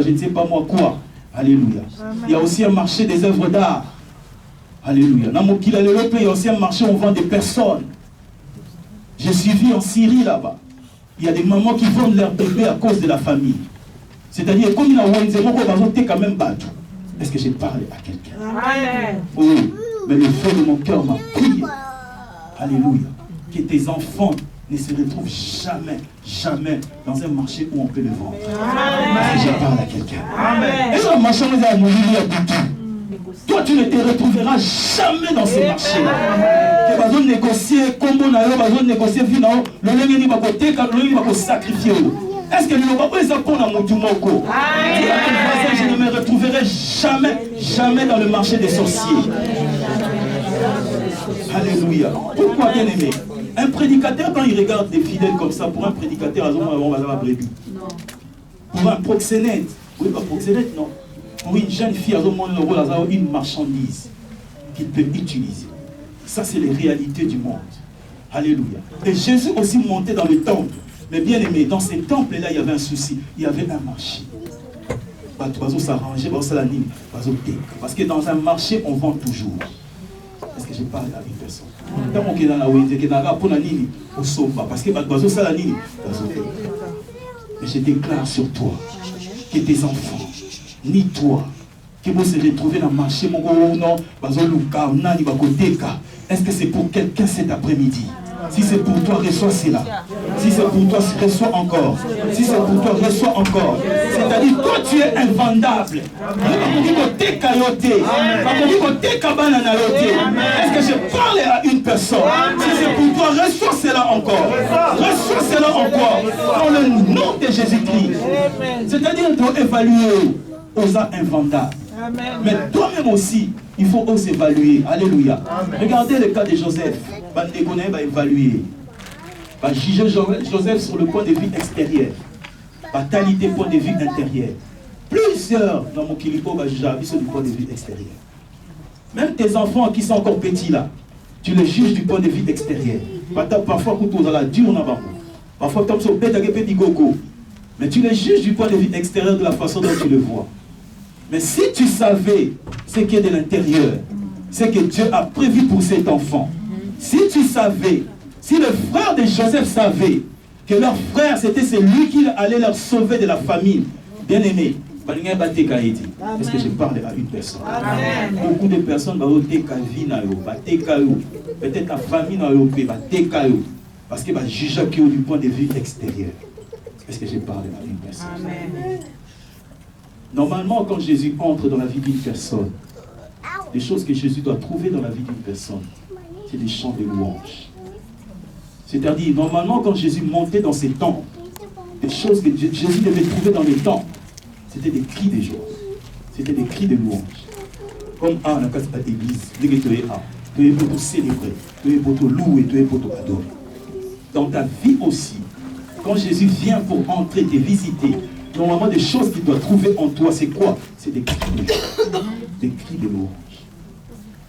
je ne sais pas moi quoi. Alléluia. Il y a aussi un marché des œuvres d'art. Alléluia. Il y a aussi un marché où on vend des personnes. J'ai suivi en Syrie là-bas. Il y a des mamans qui vendent leur bébé à cause de la famille. C'est-à-dire, comme il a quand même battu. Est-ce que j'ai parlé à quelqu'un? Amen. Oui, mais le feu de mon cœur m'a prié. Alléluia. Que tes enfants ne se retrouvent jamais, jamais dans un marché où on peut le vendre. Est-ce que je parle à quelqu'un? Et dans le marché, on est à mourir à Boutou. Toi, tu ne te retrouveras jamais dans ces marchés-là. Tu vas négocier, comme on a négocié, le va sacrifier. Est-ce que nous ne pouvons pas pour Moutoumoko? Je ne me retrouverai jamais, jamais dans le marché des sorciers. Alléluia. Pourquoi, bien aimé? Un prédicateur, quand il regarde des fidèles comme ça, pour un prédicateur, on va avoir brebis. Pour un proxénète, oui, pas proxénète, non. Pour une jeune fille, une marchandise qu'il peut utiliser. Ça, c'est les réalités du monde. Alléluia. Et Jésus aussi montait dans le temple. Mais bien aimé, dans ces temples-là, il y avait un souci. Il y avait un marché. Parce que dans un marché, on vend toujours. Est-ce que je parle à une personne? Mais je déclare sur toi que tes enfants, ni toi, qui vont se retrouver dans le marché, est-ce que c'est pour quelqu'un cet après-midi? Si c'est pour toi, reçois cela. Si c'est pour toi, reçois encore. Si c'est pour toi, reçois encore. C'est-à-dire, toi, tu es invendable. Est-ce que je parle à une personne? Si c'est pour toi, reçois cela encore. Reçois cela encore. Dans le nom de Jésus-Christ. C'est-à-dire, tu dois évaluer aux invendables. Mais toi-même aussi, il faut aussi évaluer. Alléluia. Regardez le cas de Joseph. On va évaluer. Va juger Joseph sur le point de vue extérieur. Va qualité point de vue intérieur. Plusieurs dans mon kilipo va juger sur le point de vue extérieur. Même tes enfants qui sont encore petits là, tu les juges du point de vue extérieur. Parfois, parfois, mais tu les juges du point de vue extérieur de la façon dont tu le vois. Mais si tu savais ce qui est de l'intérieur, ce que Dieu a prévu pour cet enfant, si tu savais, si le frère de Joseph savait que leur frère c'était celui qui allait leur sauver de la famine, bien aimé, est-ce que je parle à une personne? Amen. Beaucoup de personnes vont peut-être la famille parce que va juger du point de vue extérieur. Est-ce que je parle à une personne? Amen. Normalement, quand Jésus entre dans la vie d'une personne, les choses que Jésus doit trouver dans la vie d'une personne, c'est des chants de louange. C'est-à-dire, normalement, quand Jésus montait dans ses temples, les choses que Jésus devait trouver dans les temples, c'était des cris de joie. C'était des cris de louange. Comme dans la l'église, tu es pour te célébrer, tu es pour te louer, tu es pour te adorer. Dans ta vie aussi, quand Jésus vient pour entrer, te visiter, normalement, des choses qu'il doit trouver en toi, c'est quoi? C'est des cris de joie, des cris de louange.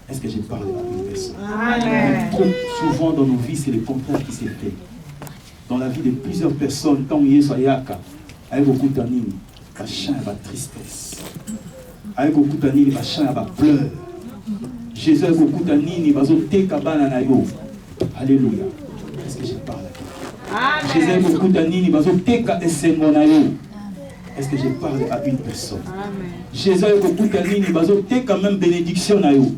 Est-ce que j'ai parlé à une personne? Amen. Trop souvent dans nos vies, c'est le contraire qui s'est fait. Dans la vie de plusieurs personnes, quand il y a avec beaucoup d'années, machin va tristesse. Avec beaucoup d'années, machin va pleurs. Jésus avec beaucoup d'années, va zoter kabana na yo. Alléluia. Est-ce que j'ai parlé à quelqu'un? Jésus avec beaucoup d'années, va zoter ka esengo na yo. Est-ce que j'ai parlé à une personne? Amen. Jésus avec beaucoup d'années, va zoter quand même bénédiction na yo.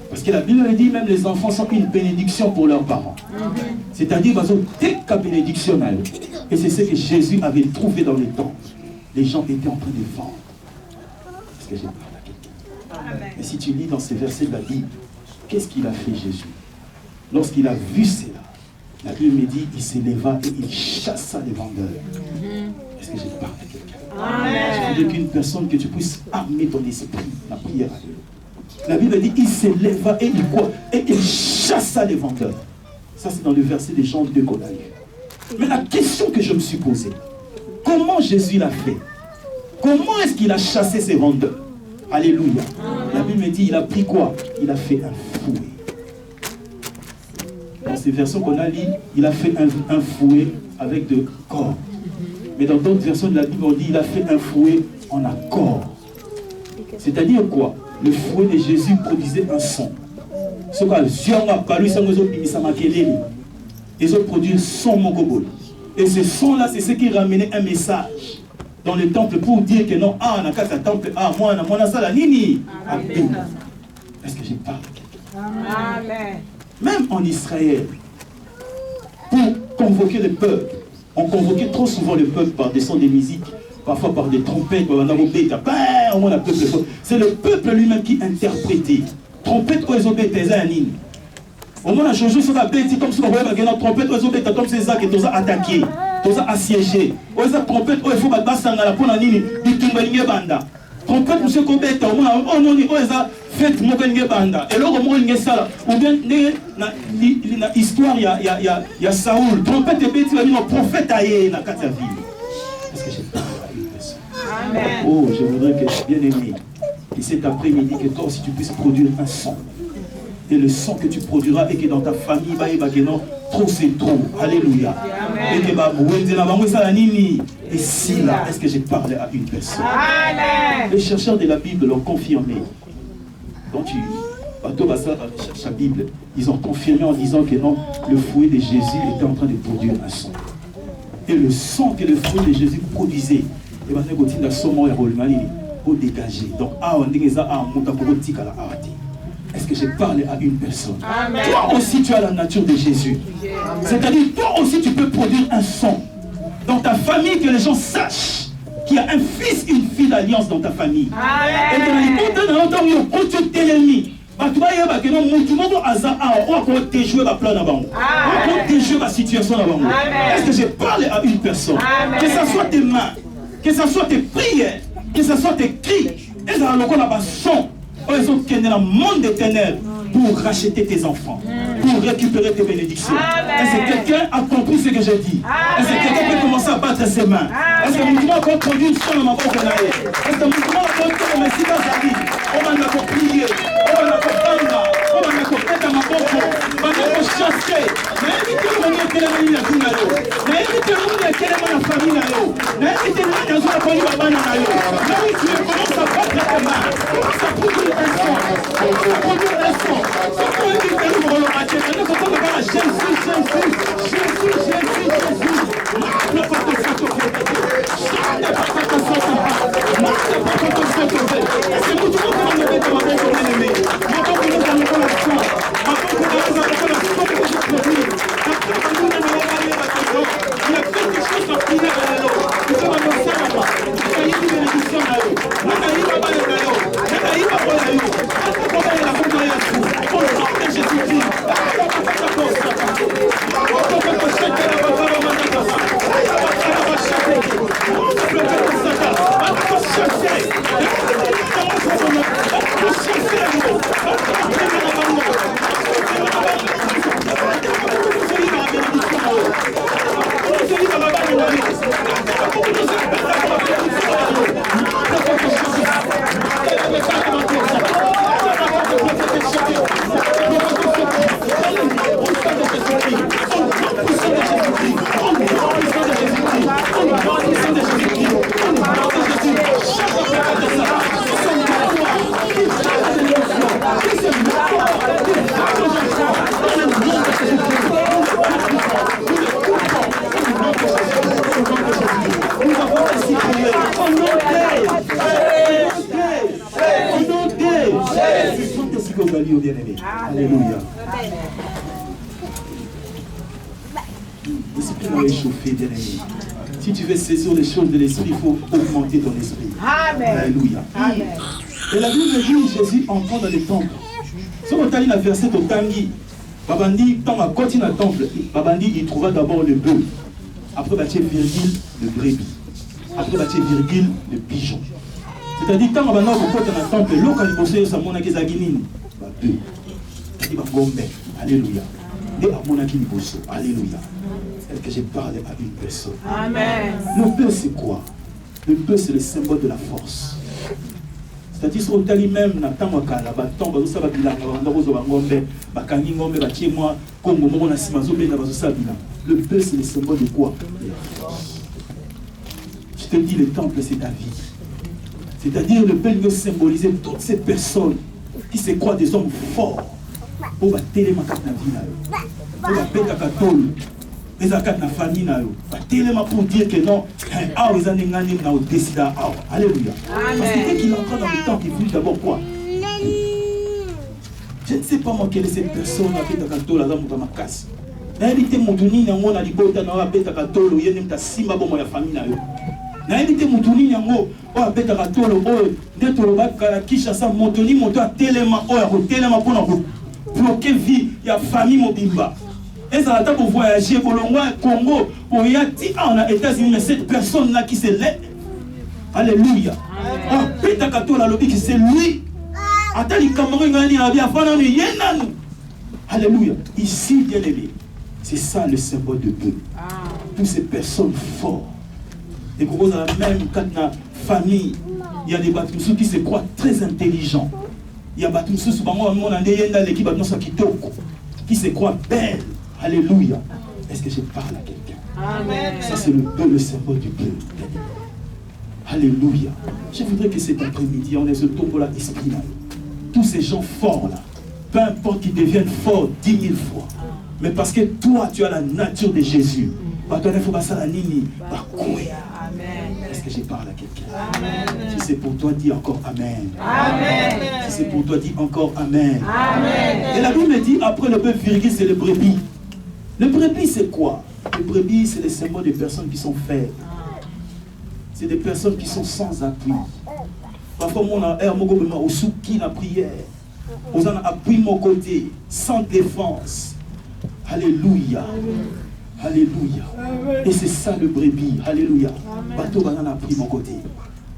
Parce que la Bible dit même les enfants sont une bénédiction pour leurs parents. C'est-à-dire qu'ils ont des bénédictions. Et c'est ce que Jésus avait trouvé dans les temples. Les gens étaient en train de vendre. Est-ce que j'ai parlé à quelqu'un? Mais si tu lis dans ces versets de la Bible, qu'est-ce qu'il a fait Jésus? Lorsqu'il a vu cela, la Bible me dit, il s'éleva et il chassa les vendeurs. Est-ce que j'ai parlé à quelqu'un? Je voudrais qu'une personne, que tu puisses amener ton esprit, la prière à Dieu. La Bible dit, il s'éleva et il quoi? Et il chassa les vendeurs. Ça, c'est dans le verset des Jean 2 qu'on a lu. Mais la question que je me suis posée, comment Jésus l'a fait? Comment est-ce qu'il a chassé ces vendeurs? Alléluia. La Bible me dit, il a pris quoi? Il a fait un fouet. Dans ces versets qu'on a lu, il a fait un fouet avec de corps. Mais dans d'autres versions de la Bible, on dit il a fait un fouet en accord. C'est-à-dire quoi? Le fouet de Jésus produisait un son. Ce ils ont produit un son mokobol. Et ce son-là, c'est ce qui ramenait un message dans le temple pour dire que non, ah, on a qu'à temple, ah, moi, on a ça, la nini. Est-ce que j'ai parlé? Amen. Même en Israël, pour convoquer le peuple, on convoquait trop souvent le peuple par des sons de musique, parfois par des trompettes, c'est le peuple lui-même qui interprétait. Trompette, au moins, la chose sur la bête, comme si on voyait la trompette, comme c'est ça que tu as attaqué, tu as assiégé. La trompette, il faut que tu aies la nini, tu banda. Trompette, monsieur Kobet, au moins, on a fait mon banda. Et là, au moins, il y a ça. Ou bien, l'histoire, il y a Saoul. Trompette et bête, il y a un prophète aïe dans la ville. Est-ce que j'ai parlé à une personne? Amen. Oh, je voudrais que, bien aimé, et cet après-midi, que toi aussi tu puisses produire un son. Et le son que tu produiras et que dans ta famille, trop c'est trop. Alléluia. Et si là, est-ce que j'ai parlé à une personne? Amen. Les chercheurs de la Bible l'ont confirmé. Donc la Bible, ils ont confirmé en disant que non, le fouet de Jésus était en train de produire un son. Et le son que le fouet de Jésus produisait, et bien on dégager. Donc, est-ce que j'ai parlé à une personne? Amen. Toi aussi, tu as la nature de Jésus. C'est-à-dire, toi aussi, tu peux produire un son dans ta famille, que les gens sachent qu'il y a un fils, une fille d'alliance dans ta famille. Amen. Et dans les quand tu es l'ennemi, tu vas y avoir que on va déjouer la plan avant. On va déjouer la situation avant. Est-ce que j'ai parlé à une personne? Amen. Que ce soit tes mains, que ce soit tes prières, que ce soit tes cris, et ça va encore là-bas son. Ils ont quitté le monde des ténèbres pour racheter tes enfants, pour récupérer tes bénédictions. Est-ce que quelqu'un a compris ce que j'ai dit? Est-ce que quelqu'un peut commencer à battre ses mains? Est-ce que mon mouvement peut produire une son dans ma boca? Est-ce que mon mouvement peut produire mes cigares à vie? On va encore prier, on va encore prendre, on va encore mettre ma boca, on va encore chasser. Mais invitez-moi à quelle est la vie là-haut. Mais invitez-moi à quelle est la famille là-haut. Mais invitez-moi à la famille là-haut. Mais oui, tu commences à battre tes mains. Commence à produire un son. Commence à produire un son. C'est pour éviter le rôle à Dieu. Il faut qu'on regarde Jésus. Alléluia. L'esprit va réchauffer, bien aimé. Si tu veux saisir les choses de l'esprit, il faut augmenter ton esprit. Amen. Alléluia. Amen. Et la Bible dit Jésus entrant dans le temple. Si on a un verset au Tangi, Babandi, quand on continue dans le temple, Babandi, il trouva d'abord le bœuf. Après, virgule, le brebis. Après, virgule, le pigeon. C'est-à-dire, quand on va dans le temple, l'eau, quand il possède sa monnaie, il alléluia. Alléluia. Est-ce que j'ai parlé à une personne? Amen. Le bœuf, c'est quoi? Le bœuf, c'est le symbole de la force. C'est-à-dire, sur le même, le bœuf, c'est le symbole de quoi? De la force. Je te dis, le temple, c'est ta vie. C'est-à-dire, le Père veut symboliser toutes ces personnes qui se croient des hommes forts. Pour battre les macaques dans la vie. Pour battre la catole. Les macaques dans la famille. Pour dire que non, alléluia. Parce que dès qu'il entre dans le temple, il veut d'abord quoi? Je ne sais pas moi quelle est cette personne qui est dans la catole, dans ma casse. Na évité mutuni nyango na libota na wabeta katolo yene mtasimba bomo ya famille yo. Na évité mutuni nyango o abeta katolo o ndetolo bakala kisha sa motoni moto a telema o ya telema pona ko bloquer vie ya famille mobimba. Et ça attend pour voyager pour le Congo pour y aller en États-Unis mais cette personne là qui se lève. Alléluia. O beta katolo lobi qui c'est lui. Atali Cameroun ngani na bia fana ni yenanu. Alléluia. Ici bien aimé. C'est ça le symbole de Dieu. Toutes ces personnes fortes. Et qu'on a même quand dans la famille, il y a des bâtiments qui se croient très intelligents. Il y a des bâtiments qui se croient belles. Alléluia. Est-ce que je parle à quelqu'un? Amen. Ça c'est le symbole du Dieu. Alléluia. Je voudrais que cet après-midi, on ait ce tombeau-là esprit là. Tous ces gens forts là, peu importe qu'ils deviennent forts 10 000 fois. Mais parce que toi, tu as la nature de Jésus. Est-ce que je parle à quelqu'un? Si c'est pour toi, dis encore Amen. Amen. Si c'est pour toi, dis encore Amen. Amen. Et la Bible dit, après le bœuf virgule, c'est le brebis. Le brebis, c'est quoi? Le brebis, c'est le symbole des personnes qui sont faibles. C'est des personnes qui sont sans appui. Parfois, on a au souki la prière. On a appui mon côté, sans défense. Alléluia. Alléluia. Et c'est ça le brebis. Alléluia. Bateau banana a pris mon côté.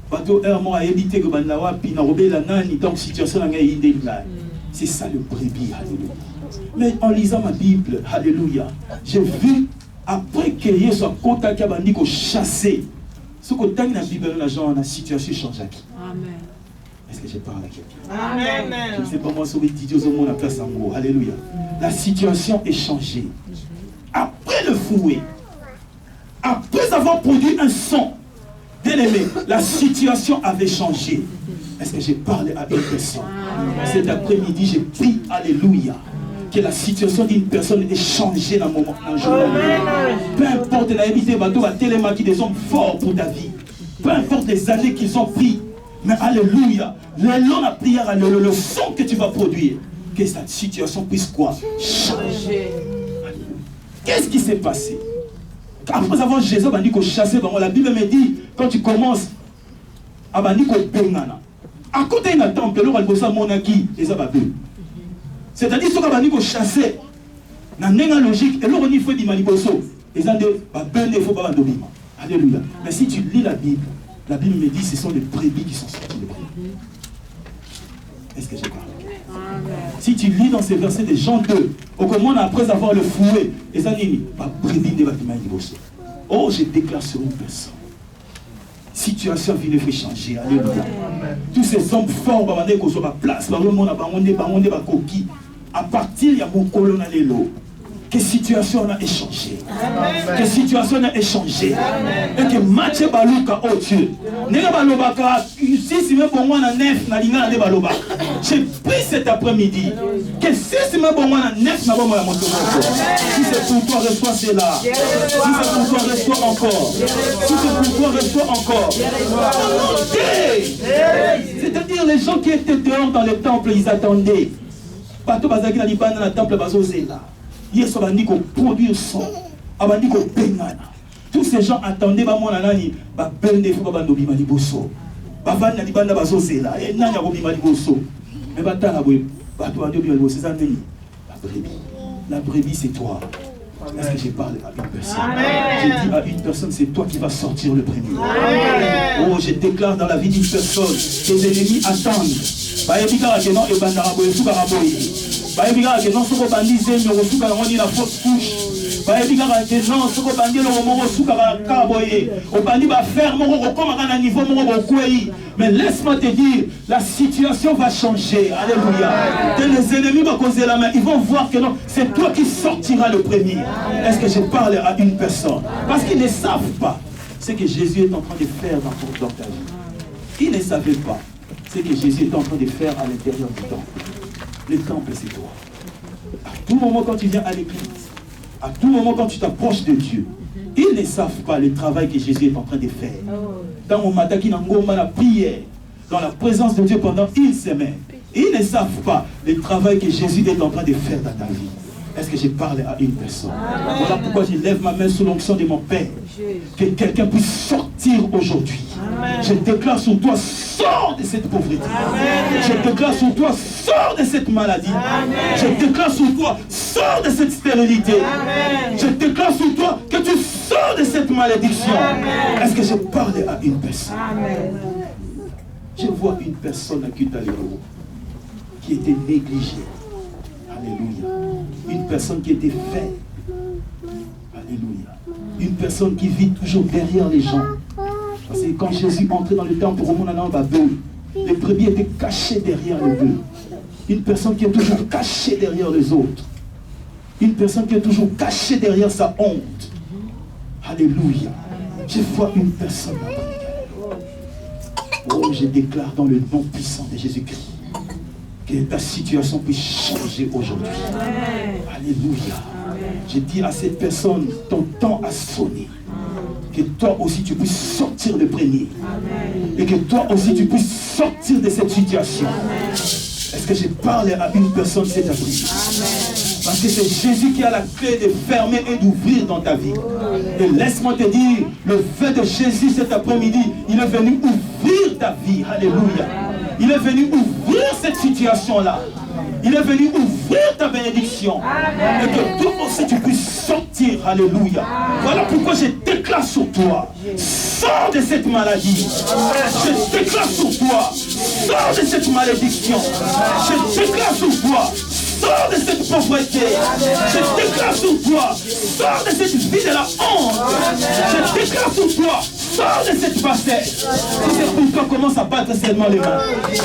Bateau moi a évité que banana pi na robé la nani donc situation nga inde là. C'est ça le brebis. Alléluia. Mais en lisant ma Bible, alléluia, j'ai vu après que Jésus soit contacté bandi ko chasser. Ce que dans la Bible la genre la situation change aquí. Amen. Est-ce que je parle à quelqu'un? Amen. Je ne sais pas moi sur les Dieu au monde à place en gros. Alléluia. La situation est changée. Après le fouet, après avoir produit un son, bien aimé, la situation avait changé. Est-ce que j'ai parlé à une personne? Cet après-midi, j'ai pris, alléluia, que la situation d'une personne est changée dans le moment. Peu importe la habité, des hommes forts pour ta vie. Peu importe les années qu'ils ont pris. Mais alléluia, le long de la prière, le son que tu vas produire, que cette situation puisse quoi? Changer. Qu'est-ce qui s'est passé? Après avoir Jésus, on a dit qu'on chassait, la Bible me dit, quand tu commences, on a dit qu'on bengana. À côté d'un temple, on a dit qu'on monaki, les ababeux. C'est-à-dire qu'on a dit qu'on chassait, dans une logique, et là on dit qu'il faut dire maniposo. Les gens disent, il ne faut pas d'obima. Alléluia. Mais si tu lis la Bible me dit que ce sont les brebis qui sont sortis de brebis. Est-ce que j'ai parlé? Si tu lis dans ces versets de Jean 2, au comment après avoir le fouet, les animés, brebis ne va pas dire. Oh, je déclare sur une personne. Situation vient de changer. Alléluia. Tous ces hommes forts, place, à partir de mon colonne à l'élo. Que situation a échangé. Que situation a échangé. Et que match baluka oh Dieu. Nega balobaka si me bon na neuf na linga na baloba. J'ai pris cet après-midi que si me bon na neuf na bon ya moto. Si c'est pour toi reçois cela. Si c'est pour toi reçois encore. Si c'est pour toi reçois encore. C'est-à-dire les gens qui étaient dehors dans le temple, ils attendaient. Bato bazaki na libanda na temple bazozela. Yes, on a dit qu'on produit son. On a dit qu'on bengana. Tous ces gens attendaient, bah mon anani, bah ben des fois bah no bimali bosso. Bah van na libanda bazozela. Et nanya ko bimali bosso. Mais bah ta la boue. Bah toi andi bimali bosso. C'est ça nani. La brebis. La brebis c'est toi. Est-ce que j'ai parlé à une personne? J'ai dit à une personne, c'est toi qui vas sortir le premier. Amen. Oh, je déclare dans la vie d'une personne, tes ennemis attendent. Bah ebika que non et bandara boue sou karaboyi. Baïbika que non soko bandi zemyo kosuka na ngoni la fausse couche. Baïbika que non soko bandi lo moko suka ka boye. O bandi ba faire moko kokoma kana niveau moko bokwei. Mais laisse-moi te dire, la situation va changer. Alléluia. Les ennemis vont causer la main. Ils vont voir que non, c'est toi qui sortiras le premier. Est-ce que je parle à une personne? Parce qu'ils ne savent pas. ce que Jésus est en train de faire dans ta vie. Ils ne savaient pas ce que Jésus est en train de faire à l'intérieur du temple. Le temple, c'est toi. À tout moment quand tu viens à l'église, à tout moment quand tu t'approches de Dieu, ils ne savent pas le travail que Jésus est en train de faire. Dans mon matin, qui n'a pas la prière, dans la présence de Dieu pendant une semaine, ils ne savent pas le travail que Jésus est en train de faire dans ta vie. Est-ce que je parle à une personne? Voilà pourquoi je lève ma main sous l'onction de mon Père. Que quelqu'un puisse sortir aujourd'hui. Je déclare sur toi, sors de cette pauvreté. Je déclare sur toi, sors de cette maladie. Je déclare sur toi, sors de cette stérilité. Je déclare sur toi que tu sors de cette malédiction. Est-ce que je parle à une personne? Je vois une personne à Kutalero qui était négligée. Alléluia. Une personne qui était faible. Alléluia. Une personne qui vit toujours derrière les gens. Parce que quand Jésus entrait dans le temple, les brebis étaient cachés derrière le bœuf. Une personne qui est toujours cachée derrière les autres. Une personne qui est toujours cachée derrière sa honte. Alléluia. Je vois une personne là-bas. Oh, je déclare dans le nom puissant de Jésus-Christ que ta situation puisse changer aujourd'hui. Alléluia. Je dis à cette personne, ton temps a sonné. Que toi aussi tu puisses sortir le premier. Et que toi aussi tu puisses sortir de cette situation. Est-ce que je parle à une personne cet après-midi? Parce que c'est Jésus qui a la clé de fermer et d'ouvrir dans ta vie. Et laisse-moi te dire, le fait de Jésus cet après-midi, il est venu ouvrir ta vie. Alléluia. Il est venu ouvrir cette situation-là. Il est venu ouvrir ta bénédiction. Et que toi aussi tu puisses sortir. Alléluia. Voilà pourquoi je déclare sur toi. Sors de cette maladie. Je déclare sur toi. Sors de cette malédiction. Je déclare sur toi. Sors de cette pauvreté. Je déclare sur toi. Sors de cette vie de la honte. Je déclare sur toi. Sors de cette facette. Si c'est pour toi, commence à battre seulement les mains. Je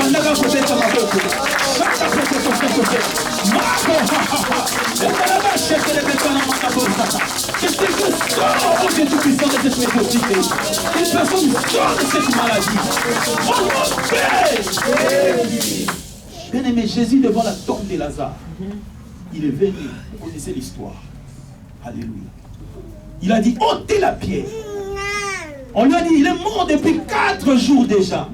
sais que sors au Jésus puissant de cette médiocrité. Une personne sort de cette maladie. Oh mon Père! Bien aimé, Jésus devant la tombe de Lazare, il est venu, vous connaissez l'histoire. Alléluia. Il a dit, ôtez la pierre. On lui a dit, il est mort depuis 4 jours déjà.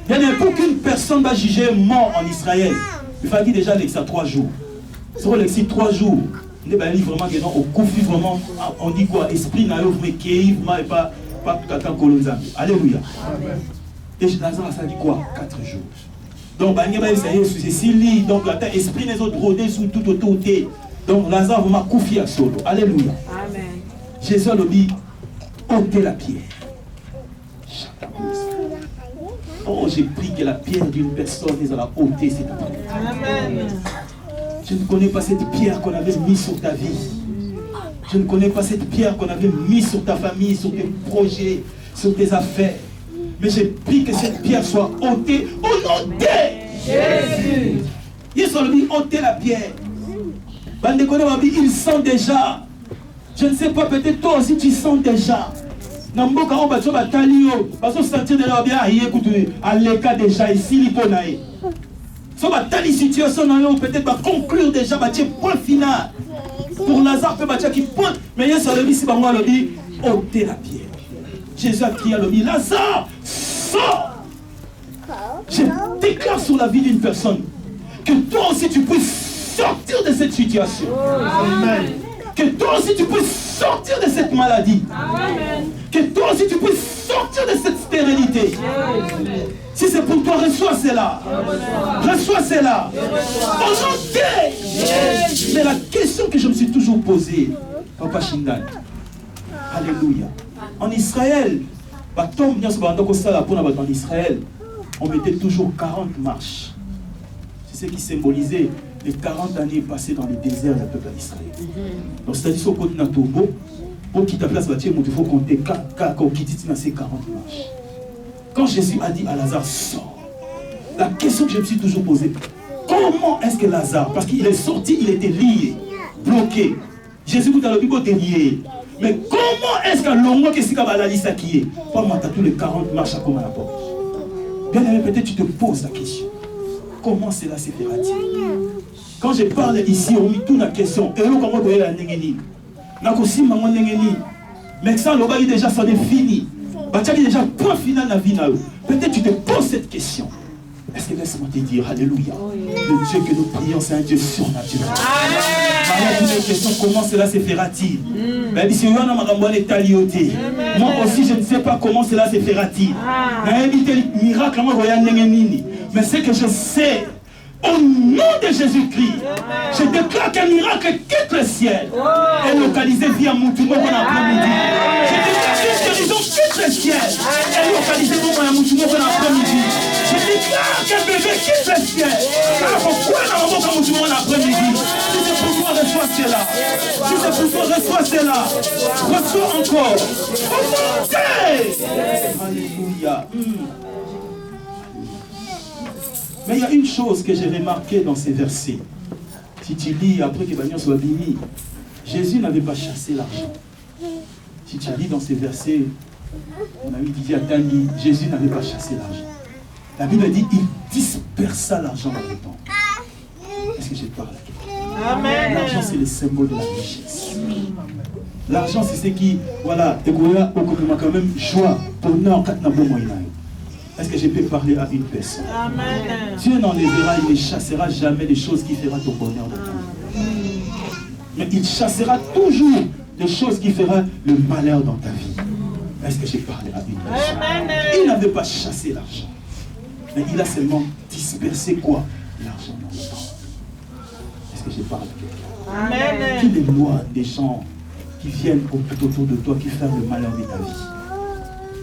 Bien aimé, pour qu'une personne va juger mort en Israël, il fallait déjà l'exer 3 jours. Sur l'exer 3 jours, il est vraiment au coufu vraiment, on dit quoi, esprit n'a mais qui et pas quelqu'un colonzam. Alléluia. Et Lazare, ça dit quoi? 4 jours. Donc, c'est Sili, donc l'esprit des autres rodés sous tout autour. Donc, Lazare va m'accoufer à solo. Alléluia. Amen. Jésus a dit, ôtez la pierre. Oh, j'ai pris que la pierre d'une personne, ils allont ôter cette pierre. Amen. Je ne connais pas cette pierre qu'on avait mise sur ta vie. Je ne connais pas cette pierre qu'on avait mise sur ta famille, sur tes projets, sur tes affaires. Mais j'ai pris que cette pierre soit ôtée au nom de Jésus. Ils ont dit ôter la pierre. Ils sentent déjà. Je ne sais pas, peut-être toi aussi tu sens déjà. Namboka on va talio, parce que sentir de la bien à l'écart déjà ici liponaï. So va tali situation peut-être va conclure déjà va point final. Pour Lazare peut battre qui point, mais il y a sur le si bango le dit ôter la pierre. Jésus a crié à l'homme, Lazare, sors! Je déclare sur la vie d'une personne que toi aussi tu puisses sortir de cette situation. Amen. Que toi aussi tu puisses sortir de cette maladie. Amen. Que toi aussi tu puisses sortir de cette stérilité. Amen. Si c'est pour toi, reçois cela. Reçois cela. Au nom de Jésus. Mais la question que je me suis toujours posée, Papa Shindan, alléluia. En Israël, en Israël, on mettait toujours 40 marches. C'est ce qui symbolisait les 40 années passées dans le désert du peuple d'Israël. Donc c'est-à-dire qu'au côté de Natobo, pour quitter la place, il faut compter 40 marches. Quand Jésus a dit à Lazare, sors, la question que je me suis toujours posée, comment est-ce que Lazare, parce qu'il est sorti, il était lié, bloqué. Jésus, vous avez le Bible, était lié. Mais comment est-ce qu'un longo qui est la liste qui est? Pas moi, tu as tous les 40 marches à comme à la porte. Bien aimé, peut-être tu te poses la question. Comment cela se fera-t-il? Quand je parle ici, on met toute la question. Et là, comment vous voyez la nengeni? Mais ça, le déjà, ça est fini. Tu as déjà point final dans la vie. Peut-être tu te poses cette question. Est-ce que laisse-moi te dire, alléluia, le Dieu que nous prions, c'est un Dieu surnaturel. Amen. Une question, comment cela se fera-t-il? Moi aussi, je ne sais pas comment cela se fera-t-il. Mais ce que je sais, au nom de Jésus-Christ, je déclare qu'un miracle quitte le ciel et localisé via Moutoumou en après-midi. Je déclare qu'une guérison quitte le ciel et localisé via Moutoumou en après-midi. Je déclare qu'un bébé quitte le ciel. Alors pourquoi dans mon Moutoumou en après-midi? Si c'est pour toi, reçois cela. Si c'est pour toi, reçois cela. Reçois encore. Alléluia. Mais il y a une chose que j'ai remarqué dans ces versets. Si tu lis après que Bagnon soit béni, Jésus n'avait pas chassé l'argent. Si tu lis dans ces versets, on a eu dit à Tani, Jésus n'avait pas chassé l'argent. La Bible dit il dispersa l'argent dans le temple. Est-ce que je parle à quelqu'un? L'argent, c'est le symbole de la richesse. L'argent, c'est ce qui, voilà, et quand même joie, bonheur, quand on a beau moyen. Est-ce que je peux parler à une personne? Amen. Dieu n'enlèvera, il ne chassera jamais les choses qui feront ton bonheur de ta vie. Mais il chassera toujours des choses qui feront le malheur dans ta vie. Est-ce que je parle à une personne? Amen. Il n'avait pas chassé l'argent. Mais il a seulement dispersé quoi? L'argent dans le temps. Est-ce que je parle à quelqu'un? Amen. Qu'il éloigne des gens qui viennent autour de toi, qui font le malheur de ta vie.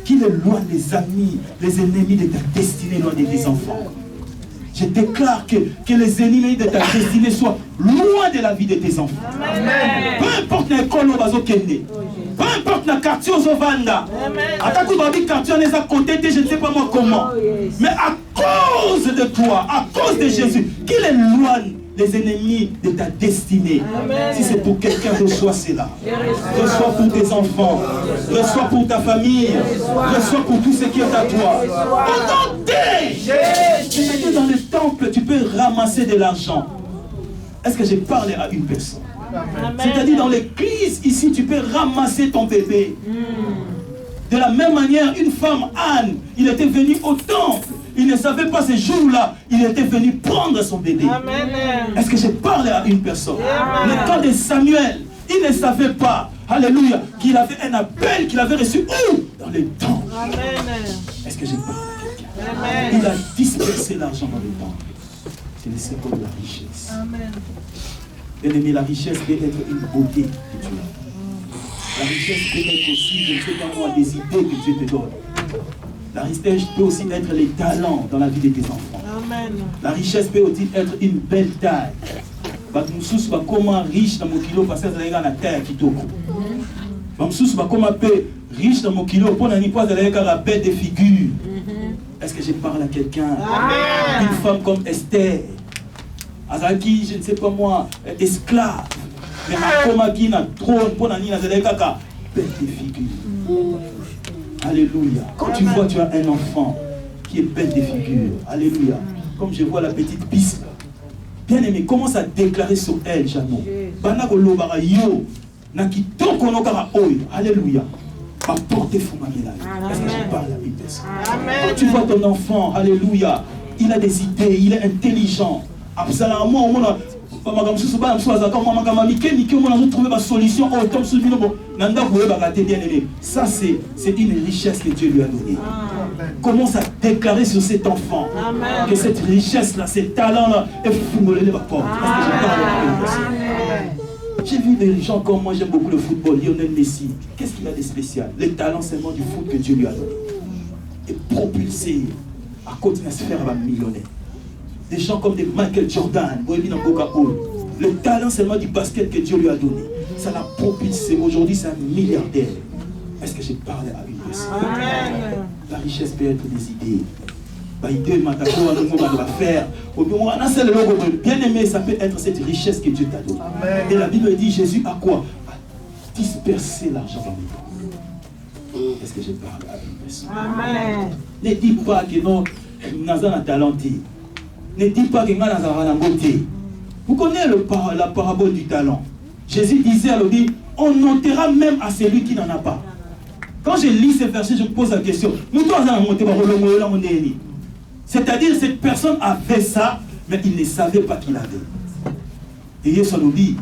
Qu'il éloigne les amis, les ennemis de ta destinée loin de tes enfants. Je déclare que les ennemis de ta destinée soient loin de la vie de tes enfants. Amen. Peu importe l'école où tu es né, peu importe le quartier où tu es, à ta quartier, on est à côté de je ne sais pas moi comment. Mais à cause de toi, à cause de Jésus, qu'il éloigne les ennemis de ta destinée. Amen. Si c'est pour quelqu'un, reçois cela. Reçois pour tes enfants. Reçois pour ta famille. Reçois pour tout ce qui est à toi. Entendez! C'est-à-dire dans le temple, tu peux ramasser de l'argent. Est-ce que j'ai parlé à une personne? C'est-à-dire dans l'église, ici, tu peux ramasser ton bébé. De la même manière, une femme, Anne, il était venu au temple. Il ne savait pas ce jour-là, il était venu prendre son bébé. Est-ce que j'ai parlé à une personne? Le temps de Samuel, il ne savait pas, alléluia, qu'il avait un appel qu'il avait reçu où? Dans le temple. Est-ce que j'ai parlé à quelqu'un? Il a dispersé l'argent dans le temple. C'est le symbole de la richesse. Bien aimé, la richesse peut être une beauté que tu as. La richesse peut être aussi, je ne sais pas moi, des idées que Dieu te donne. La richesse peut aussi être les talents dans la vie de tes enfants. Amen. La richesse peut aussi être une belle taille. Comment riche dans mon kilo parce que vous la terre qui toque. Comment riche dans mon kilo pour n'aller pas la belle de figure. Est-ce que je parle à quelqu'un? Une femme comme Esther, Azaki, je ne sais pas moi, esclave. Mais comment qui n'a trône pour n'aller la belle de figure. Alléluia. Quand tu vois, tu as un enfant qui est belle de figure. Alléluia. Comme je vois la petite piste. Bien aimé, commence à déclarer sur elle, Jano. Alléluia. Apportez Foumamela. Est-ce que je parle à une personne? Quand tu vois ton enfant, alléluia, il a des idées, il est intelligent. Ça c'est une richesse que Dieu lui a donnée. Commence à déclarer sur cet enfant que cette richesse là, ces talents là est foulé les portes. J'ai vu des gens comme moi, j'aime beaucoup le football, Lionel Messi. Qu'est-ce qu'il a de spécial? Les talents seulement du foot que Dieu lui a donné. Et propulsé à côté de la sphère millionnaire. Des gens comme des Michael Jordan, le talent seulement du basket que Dieu lui a donné. Ça l'a propulsé. Aujourd'hui, c'est un milliardaire. Est-ce que j'ai parlé à une personne? La richesse peut être des idées. Bien aimé, ça peut être cette richesse que Dieu t'a donnée. Et la Bible dit Jésus a quoi? A dispersé disperser l'argent dans les banques. Est-ce que je parle à une personne? Amen. Ne dis pas que non, nous avons un talent. Ne dis pas que nous avons un beauté. Vous connaissez la parabole du talent. Jésus disait à l'autre, on notera même à celui qui n'en a pas. Quand je lis ces versets, je me pose la question. C'est-à-dire, cette personne avait ça, mais il ne savait pas qu'il avait. Et ça nous dit,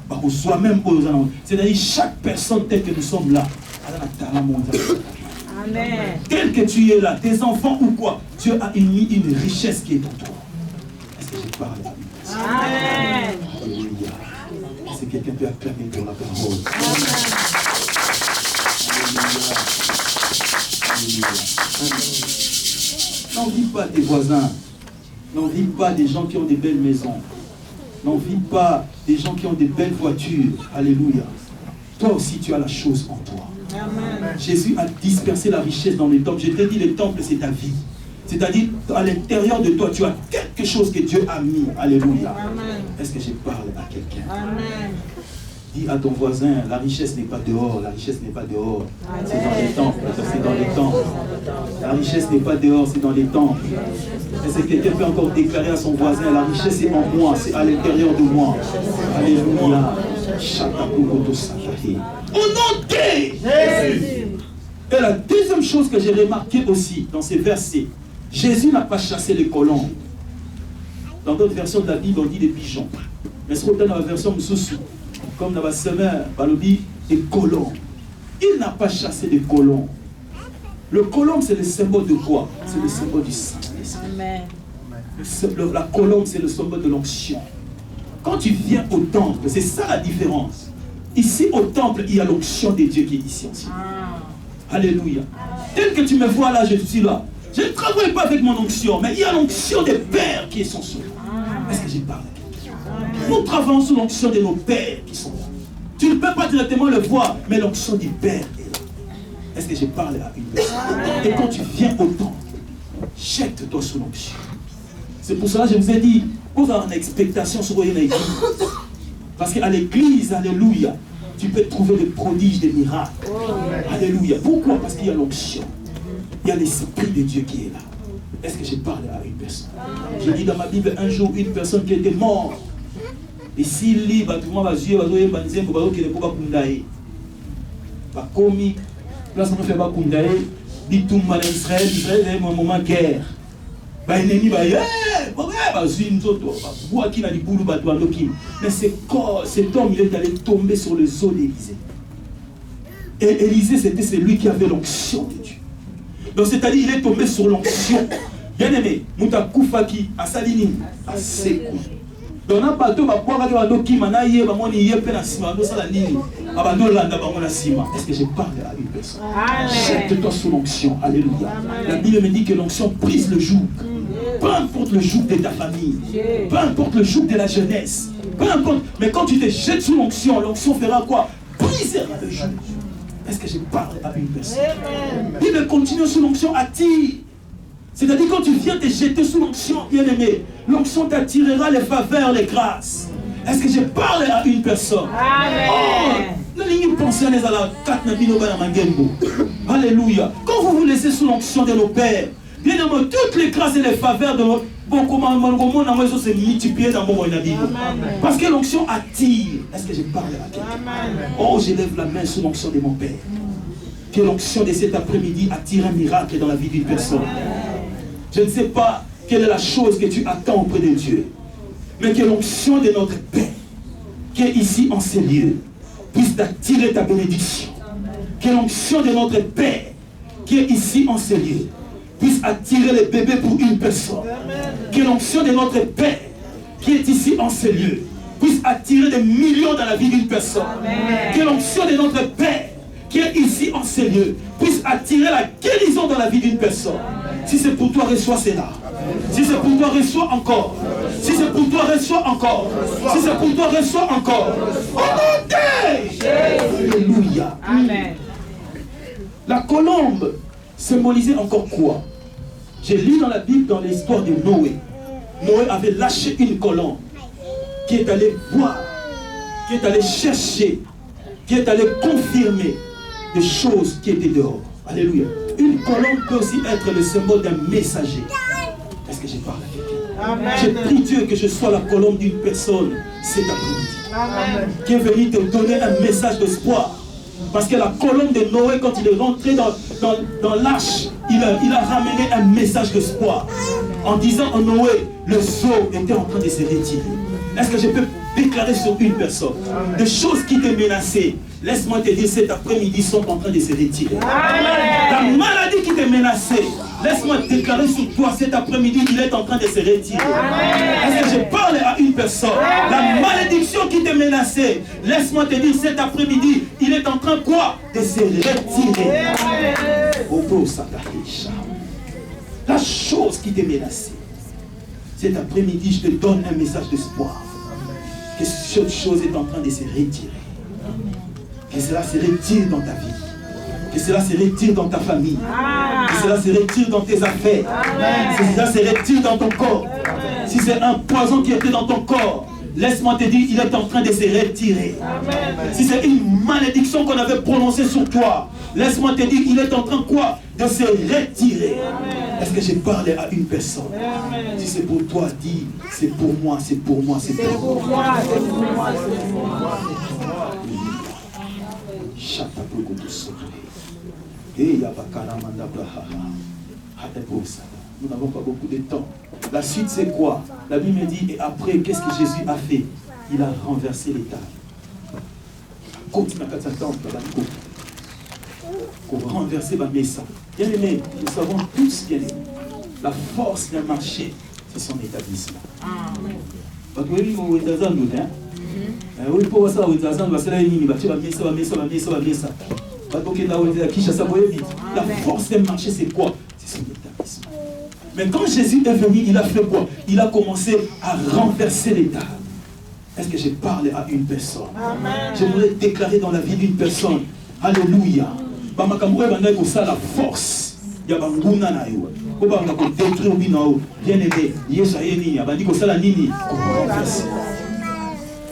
c'est-à-dire, chaque personne telle que nous sommes là, elle a un talent mondial. Amen. Tel que tu es là, tes enfants ou quoi, Dieu a mis une richesse qui est en toi. Est-ce que je parle à lui? Amen. Alléluia. Est-ce que quelqu'un peut acclamer pour la parole? Alléluia. N'envie pas tes voisins. N'envie pas des gens qui ont des belles maisons. N'envie pas des gens qui ont des belles voitures. Alléluia. Toi aussi, tu as la chose en toi. Amen. Jésus a dispersé la richesse dans les temples. Je t'ai dit, les temples, c'est ta vie. C'est-à-dire, à l'intérieur de toi, tu as quelque chose que Dieu a mis. Alléluia. Est-ce que je parle à quelqu'un? Dis à ton voisin, la richesse n'est pas dehors, la richesse n'est pas dehors. C'est dans les temples, c'est dans les temples. La richesse n'est pas dehors, c'est dans les temples. Est-ce que quelqu'un peut encore déclarer à son voisin, la richesse est en moi, c'est à l'intérieur de moi. Alléluia. Au nom de Jésus. Et la deuxième chose que j'ai remarqué aussi dans ces versets, Jésus n'a pas chassé les colons. Dans d'autres versions de la Bible, on dit des pigeons. Mais c'est dans la version Moussoussou, comme dans la semaine, on dit des colons. Il n'a pas chassé des colons. Le colombe, c'est le symbole de quoi? C'est le symbole du Saint-Esprit. La colombe, c'est le symbole de l'onction. Quand tu viens au temple, c'est ça la différence. Ici, au temple, il y a l'onction de Dieu qui est ici aussi. Alléluia. Tel que tu me vois là, je suis là. Je ne travaille pas avec mon onction, mais il y a l'onction des pères qui sont sur moi. Est-ce que je parle à quelqu'un? Nous travaillons sous l'onction de nos pères qui sont là. Tu ne peux pas directement le voir, mais l'onction du Père est là. Est-ce que je parle à une personne? Et quand tu viens au temple, jette-toi sous l'onction. C'est pour cela que je vous ai dit, pour avoir une expectation sur l'église. Parce qu'à l'église, alléluia, tu peux trouver des prodiges, des miracles. Alléluia. Pourquoi? Parce qu'il y a l'onction. Il y a l'Esprit de Dieu qui est là. Est-ce que je parle à une personne? J'ai dit dans ma Bible un jour une personne qui était morte. Et s'il lit, tout le monde va dire, qu'il ne peut pas kundaye. Bah, comique, là, ça ne fait pas kundaye. Dit tout le monde Israël, Israël est un moment de guerre. Bah, l'ennemi va dire, mais cet homme, il est allé tomber sur le zoo d'Élisée. Et Élisée, c'était celui qui avait l'onction de Dieu. Donc, c'est-à-dire, il est tombé sur l'onction. Bien aimé, Moutakoufaki, à Salini, à Sekou. Donc, on a pas tout, est-ce que je parle à une personne? Jette-toi sous l'onction. Alléluia. La Bible me dit que l'onction brise le joug. Peu importe le joug de ta famille, peu importe le joug de la jeunesse, peu importe. Mais quand tu te jettes sous l'onction, l'onction fera quoi? Brisera le joug. Est-ce que je parle à une personne? Il me continue sous l'onction, attire. C'est-à-dire quand tu viens te jeter sous l'onction, bien aimé, l'onction t'attirera les faveurs, les grâces. Est-ce que je parle à une personne? Alléluia. Quand vous vous laissez sous l'onction de nos pères, bien aimé, toutes les grâces et les faveurs de nos bon comment se multiplier dans mon vie. Parce que l'onction attire. Est-ce que je parle à quelqu'un? Oh, je lève la main sous l'onction de mon Père. Que l'onction de cet après-midi attire un miracle dans la vie d'une personne. Je ne sais pas quelle est la chose que tu attends auprès de Dieu, mais que l'onction de notre Père, qui est ici en ces lieux, puisse t'attirer ta bénédiction. Que l'onction de notre Père, qui est ici en ces lieux, puisse attirer les bébés pour une personne. Que l'onction de notre Père, qui est ici en ces lieux, puisse attirer des millions dans la vie d'une personne. Que l'onction de notre Père, qui est ici en ces lieux, puisse attirer la guérison dans la vie d'une personne. Si c'est pour toi, reçois cela. Si c'est pour toi, reçois encore. Si c'est pour toi, reçois encore. Si c'est pour toi, reçois encore. Au nom de Jésus. Alléluia. Amen. La colombe symbolisait encore quoi? J'ai lu dans la Bible, dans l'histoire de Noé. Noé avait lâché une colombe qui est allée voir, qui est allée chercher qui est allé confirmer des choses qui étaient dehors. Alléluia. Une colombe peut aussi être le symbole d'un messager. Est-ce que je parle à quelqu'un? J'ai pris Dieu que je sois la colombe d'une personne cet après-midi qui est venu te donner un message d'espoir. Parce que la colombe de Noé, quand il est rentré dans l'arche, il a ramené un message d'espoir. En disant à Noé, le sceau était en train de se retirer. Est-ce que je peux déclarer sur une personne des choses qui te menaçaient? Laisse-moi te dire, cet après-midi sont en train de se retirer. La maladie qui te menaçait, laisse-moi déclarer sur toi, cet après-midi, il est en train de se retirer. Est-ce que je parle à une personne? La malédiction qui te menaçait, laisse-moi te dire, cet après-midi, il est en train quoi? De se retirer. La chose qui te menaçait, cet après-midi, je te donne un message d'espoir. Que cette chose est en train de se retirer. Que cela se retire dans ta vie. Que cela se retire dans ta famille. Que cela se retire dans tes affaires. Que cela se retire dans ton corps. Si c'est un poison qui était dans ton corps, laisse-moi te dire, il est en train de se retirer. Si c'est une malédiction qu'on avait prononcée sur toi, laisse-moi te dire, il est en train quoi? De se retirer. Est-ce que j'ai parlé à une personne? Si c'est pour toi, dis, c'est pour moi, c'est pour moi, c'est pour moi. Nous n'avons pas beaucoup de temps. La suite c'est quoi? La Bible me dit, et après, qu'est-ce que Jésus a fait? Il a renversé les tables. Pour renverser ma messa. Bien aimé, nous savons tous, bien aimé, la force d'un marché, c'est son établissement. La force d'un marché, c'est quoi? C'est son établissement. Mais quand Jésus est venu, il a fait quoi? Il a commencé à renverser les tables. Est-ce que je parle à une personne? Je voudrais déclarer dans la vie d'une personne. Alléluia. La force. Il y a détruire bien aimé.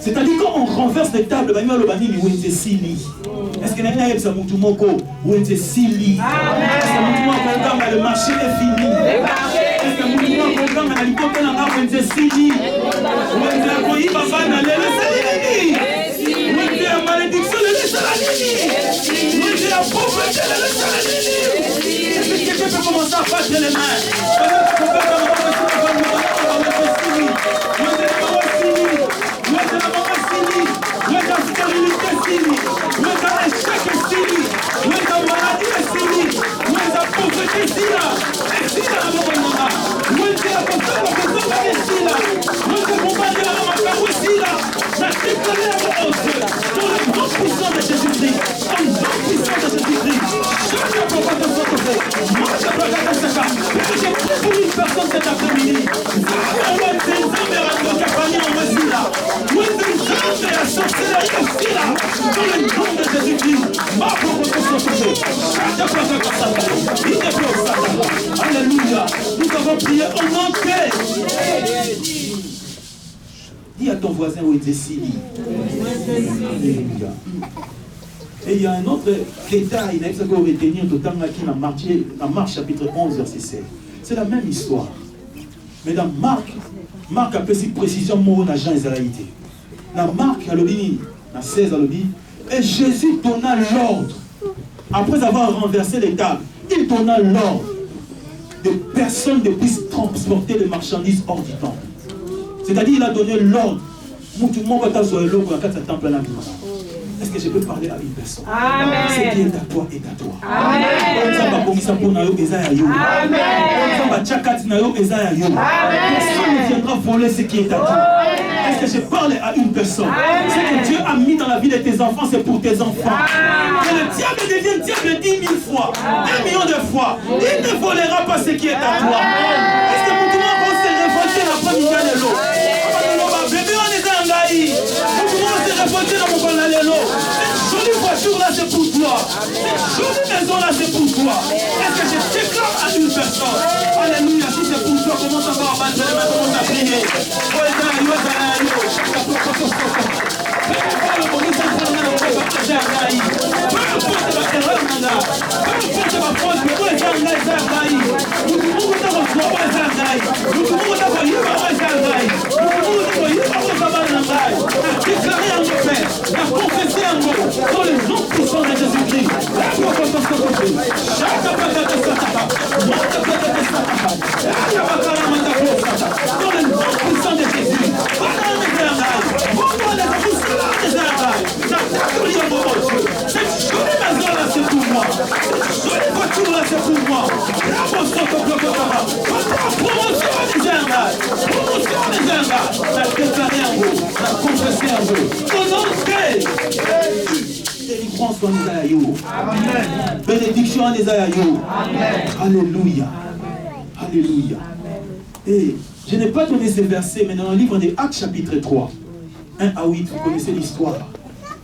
C'est-à-dire quand on renverse les tables, est-ce que le marché est fini? Est-ce que la malédiction, la pauvreté, est-ce que quelqu'un peut commencer à battre les mains? Alléluia. Nous avons prié en entier. Dis à ton voisin où était Sili. Alléluia. Et il y a un autre détail, il faut retenir tout le temps qui dans Marc chapitre 11, verset 7. C'est la même histoire. Mais dans Marc a fait précision mot dans Jean israélité. Dans Marc, dans 16, et Jésus donna l'ordre, après avoir renversé les tables, il donna l'ordre de personne ne puisse transporter les marchandises hors du temple. C'est-à-dire, il a donné l'ordre. Est-ce que je peux parler à une personne? Amen. Ce qui est à toi est à toi. Amen. Personne ne viendra voler ce qui est à toi. Est-ce que je parle à une personne? Ce que Dieu a mis dans la vie de tes enfants, c'est pour tes enfants. Que le diable devienne diable 10 000 fois, 1 million de fois. Il ne volera pas ce qui est à toi. Est-ce que tout le monde s'est révolté la première de l'eau? Bébé, on est dans l'Aïe. Tout le monde s'est révolté dans mon banalelo. Cette jolie voiture là, c'est pour toi. Cette jolie maison là, c'est pour toi. Est-ce que je déclare à une personne? Alléluia, si c'est pour toi, commence à voir battre les mains, commence à prier. Fais Bénédiction à Alléluia. Alléluia. Et je n'ai pas donné ces versets, mais dans le livre des Actes chapitre 3, 1 à 8, vous connaissez l'histoire.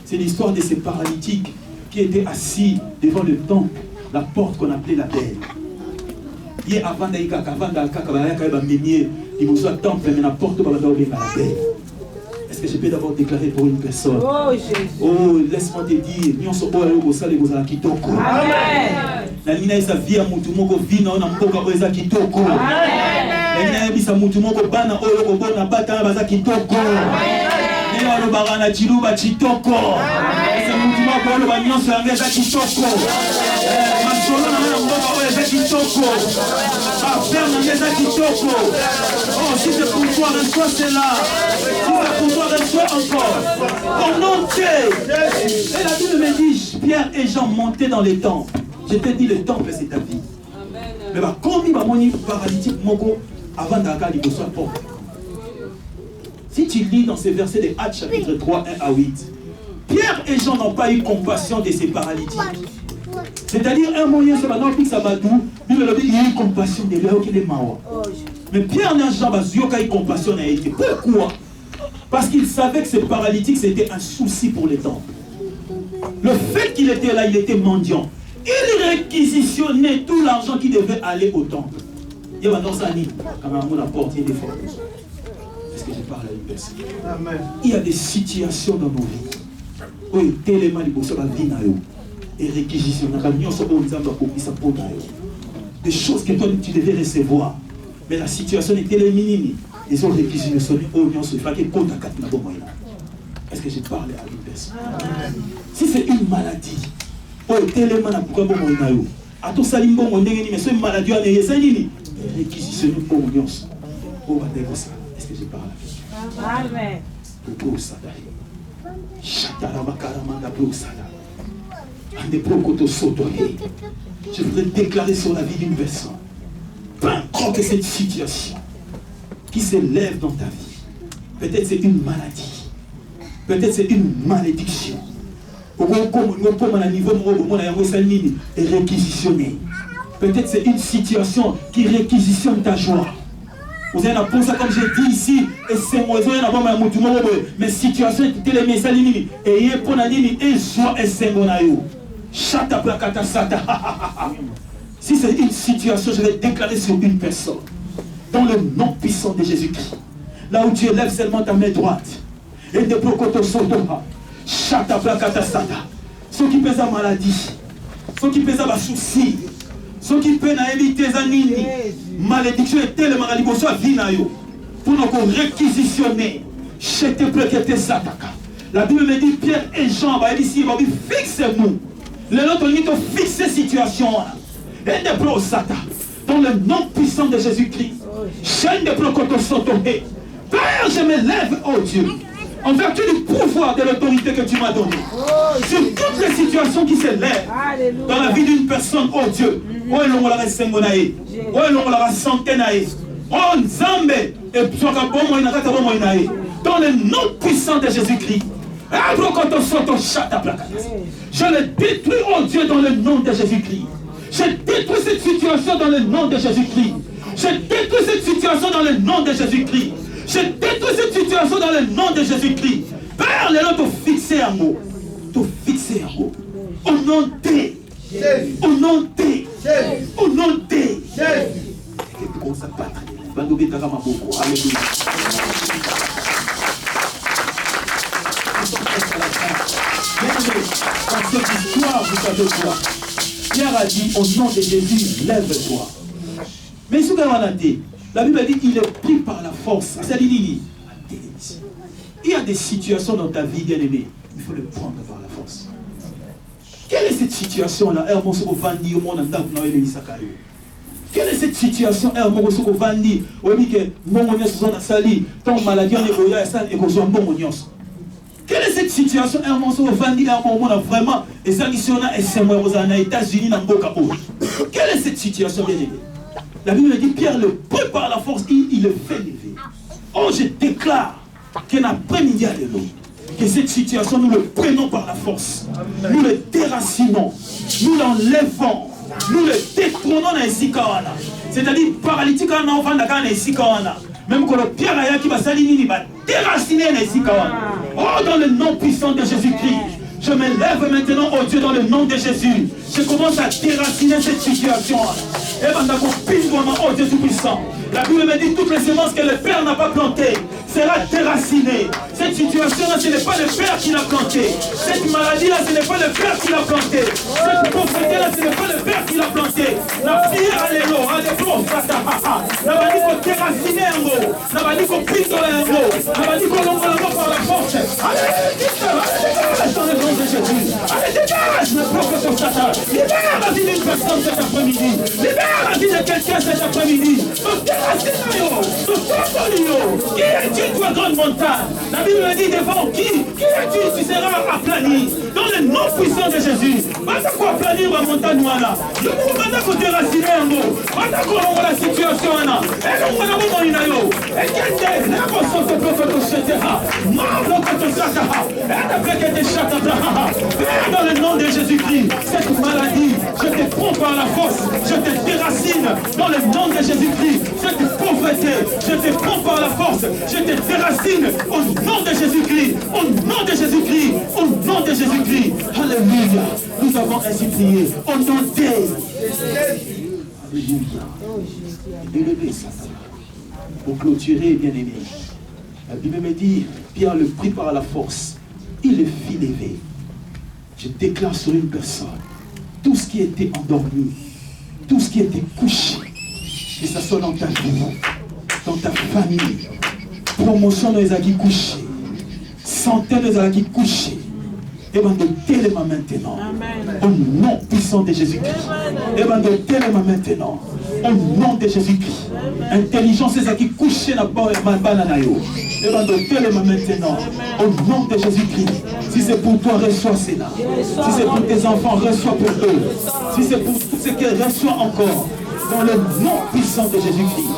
C'est l'histoire de ces paralytiques qui étaient assis devant le temple, la porte qu'on appelait la Belle. Hier, avant d'aller à la porte est-ce que je peux d'abord déclarer pour une personne? Oh, laisse-moi te dire, nous sommes au Kitoko. Amen. La ligne est sa vie à Moutumoko, Vino, Namboka, Oza Kitoko. Amen. La ligne est sa Moutumoko, Bana, Olo, Bona, Bata, Baza Kitoko. Amen. Le Barana Chiluba Chitoko. C'est Moutumoko, le Bagnon, c'est la Mesa Kitoko. Macholo, Namboka, Oza Kitoko. Affaire, Namesa Kitoko. Oh, si c'est pour toi, reçois cela. Si c'est pour toi, reçois encore. Au nom de Dieu. Et la Bible me dit, Pierre et Jean montaient dans les temples. Je te dis, le temple, c'est ta vie. Mais comme il va moni paralytique, moko, avant d'aller il soit pauvre. Si tu lis dans ces versets des Actes chapitre 3, 1 à 8, Pierre et Jean n'ont pas eu compassion de ces paralytiques. C'est-à-dire, un moyen, c'est maintenant que ça m'a dit, il a eu compassion de lui, qu'il est mort. Mais Pierre et Jean n'ont eu compassion de lui. Pourquoi? Parce qu'il savait que ces paralytiques, c'était un souci pour les temples. Le fait qu'il était là, il était mendiant. Il réquisitionnait tout l'argent qui devait aller au temple. Il y a maintenant ça, quand la porte, il y a des fois. Est-ce que je parle à une personne? Il y a des situations dans nos vies. Oui, tellement il faut la vie. Et réquisitionner. Des choses que toi tu devais recevoir. Mais la situation était minime. Ils ont réquisitionné au lion se fait contre la carte. Est-ce que j'ai parlé à une personne? Si c'est une maladie, oh, tellement na pourquoi bon moïna yo. A tout ça limbo mon ndenge ni mais c'est une maladie on est ça nini. Réquisitionné pour lion. Oh va dire ça. Est-ce que j'ai parlé? Amen. Pour ça d'ailleurs. Chatara bakara manda pour ça. Ande prokoto sotoye. Je voudrais déclarer sur la vie d'une personne. Peu importe cette situation qui s'élève dans ta vie. Peut-être c'est une maladie. Peut-être c'est une malédiction. Peut-être c'est une situation qui réquisitionne ta joie. Vous avez la ça comme j'ai dit ici, et c'est moi, mais situation qui est les salini, et il est pour la ligne, et joie et c'est mon aïe. Chata plakata sata. Si c'est une situation, je vais déclarer sur une personne. Dans le nom puissant de Jésus-Christ. Là où tu élèves seulement ta main droite. Et de prokoto sotoha. Chata plakata sata. Ceux qui pèsent la maladie. Ceux qui pèsent la souci. Ceux qui pèsent à éviter les années. Malédiction et tellement à l'immotion à vinayo. Pour nous réquisitionner. Chete plakete sataka. La Bible me dit Pierre et Jean, ici, ils vont dire fixez-nous. Les autres ils ont fixé la situation. Et de pro sata. Dans le nom puissant de Jésus-Christ. Chaîne de prokoto sotohe. Père, je me lève, oh Dieu, en vertu du pouvoir de l'autorité que tu m'as donnée, sur toutes les situations qui s'élèvent dans la vie d'une personne, oh Dieu, oh l'on la sengonae, oh l'on la santenae, oh Nzambe, et dans le nom puissant de Jésus-Christ, je le détruis, oh Dieu, dans le nom de Jésus-Christ. Je détruis cette situation dans le nom de Jésus-Christ. Je détruis cette situation dans le nom de Jésus-Christ. Je détruis cette situation dans le nom de Jésus-Christ. Père, les gens t'ont fixé un mot. T'ont fixé un mot. Au nom de. Au nom de. Au nom de. Et pour sa patrie. Alléluia. vous savez quoi? Pierre a dit, au nom de Jésus, lève-toi. Mais ce qu'on a dit, la Bible dit qu'il est pris par la force. Il y a des situations dans ta vie, bien-aimé, il faut le prendre par la force. Quelle est cette situation-là? Quelle est cette situation? Ton maladie quelle est cette situation? Vraiment, quelle est cette situation, bien-aimé? La Bible dit Pierre le prend par la force, il le fait lever. Oh, je déclare qu'un après-midi à l'eau, que cette situation, nous le prenons par la force. Nous le déracinons, nous l'enlevons, nous le détrônons dans les Sikawana. C'est-à-dire, paralytique, on a dans les Sikawana. Même quand le Pierre a qui va s'aligner, il va déraciner les Sikawana. Oh, dans le nom puissant de Jésus-Christ. Je me lève maintenant, oh Dieu, dans le nom de Jésus. Je commence à déraciner cette situation. Et maintenant, oh Dieu tout-puissant. La Bible me dit toutes les semences que le Père n'a pas plantées sera déracinée. Cette situation-là, ce n'est pas le Père qui l'a plantée. Cette maladie-là, ce n'est pas le Père qui l'a plantée. Cette pauvreté-là, ce n'est pas le Père qui l'a plantée. La prière, alléluia, alléluia, fataha. La va dit qu'on déraciner un mot. La va dit qu'on pisse dans un mot. La va dit qu'on l'envoie la mort par la force. Allez, dans le nom de Jésus. Allez, dégage le prophète au Satan. Libère la vie d'une personne cet après-midi. Libère la vie de quelqu'un cet après-midi. Qui es-tu, toi, grande montagne? La Bible me dit devant qui es-tu? Tu seras aplani. Dans le nom puissant de Jésus. Maintenant qu'on aplanir la montagne, je vous demande qu'on déracine un mot. Maintenant qu'on voit la situation, et nous on a mon inayo. Et qu'est-ce que la conscience de prophète au Shetera? Mort le côté Sataha. Et ne fait que des Shatataha. Père, dans le nom de Jésus-Christ, cette maladie, je te prends par la force. Je te déracine dans le nom de Jésus-Christ. Cette pauvreté, je te prends par la force. Je te déracine au nom de Jésus-Christ. Au nom de Jésus-Christ. Au nom de Jésus-Christ. Alléluia. Nous avons ainsi prié. Au nom de Alléluia. Élevé Satan. Pour clôturer, bien-aimé. La Bible me dit, Pierre le prit par la force. Il le fit lever. Je déclare sur une personne, tout ce qui était endormi, tout ce qui était couché, que ce soit dans ta vie, dans ta famille, promotion de les acquis couchés, santé de les acquis couchés, et bien de téléma maintenant, au nom puissant de Jésus-Christ, et bien de téléma maintenant, au nom de Jésus-Christ, intelligence des acquis couchés n'a pas bananayo, et bien de téléma maintenant, au nom de Jésus-Christ. Si c'est pour toi, reçois cela. Si c'est pour tes enfants, reçois pour eux. Si c'est pour tout ce qu'elle reçoit encore, dans le nom puissant de Jésus-Christ.